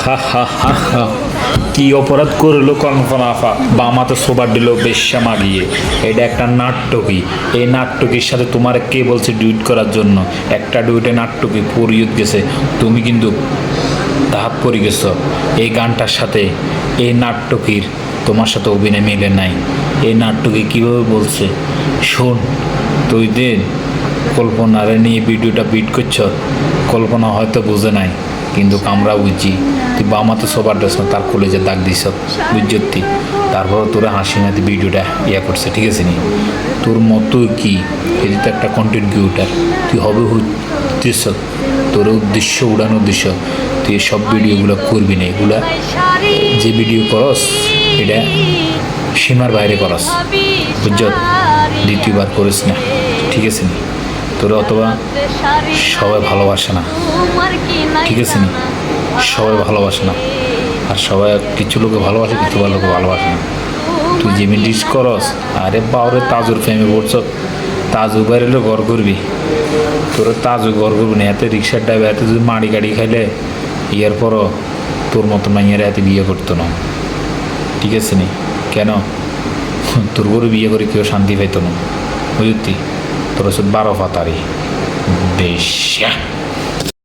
হা হা হা হা কি অপরাধ করলো কল্পনা আফা বামাতে সোবার দিল বেশ্যা মাগিয়ে। এটা একটা নাট্যকই। এই নাট্যকির সাথে তোমার কে বলছে ডুইট করার জন্য? একটা ডুইটে নাট্যকি পরিয়ত গেছে, তুমি কিন্তু ধাপ পড়ে গেছ এই গানটার সাথে। এই নাট্যকির তোমার সাথে অভিনয় মিলে নাই। এই নাট্যকি কীভাবে বলছে শোন, তুই দিন কল্পনারে নিয়ে ভিডিওটা বিট করছ, কল্পনা হয়তো বুঝে নাই কিন্তু আমরা বুঝছি। তুই বামাতে সবার ড্রেস না তার কলেজে দাগ দিস বুঝতি, তারপর তোরা হাসি মাতি ভিডিওটা ইয়া করছে, ঠিক আছে নি? তোর মতো কি এটি তো একটা কন্টেন্ট ক্রিয়েটার, তুই হবে হচ্ছিস, তোর উদ্দেশ্য উড়ানোর উদ্দেশ্য তুই সব ভিডিওগুলো করবি না। এগুলা যে ভিডিও করস এটা সীমার বাইরে করস, বুঝছ? দ্বিতীয়বার করিস না, ঠিক আছে নি? তোরা অথবা সবাই ভালোবাসে না, ঠিক আছে নি? সবাই ভালোবাসে না, আর সবাই কিছু লোকে ভালোবাসে, কিছু লোকে ভালোবাসে না। তুই যে মিডিস করস, আরে বাউরে তাজুর ফেমে পড়ছ, তাজু বাইরে ঘর করবি, তোরা তাজু ঘর করবি না। এতে রিক্সার ড্রাইভার এতে যদি মাড়ি গাড়ি খাইলে ইয়ার পরও তোর মতো মাইয়ারা এতে বিয়ে করতো না, ঠিক আছে নি? কেন তোর করে বিয়ে করে কেউ শান্তি পাইতো না, বুঝতি? তোর হচ্ছে 12 পাতারি বেশ।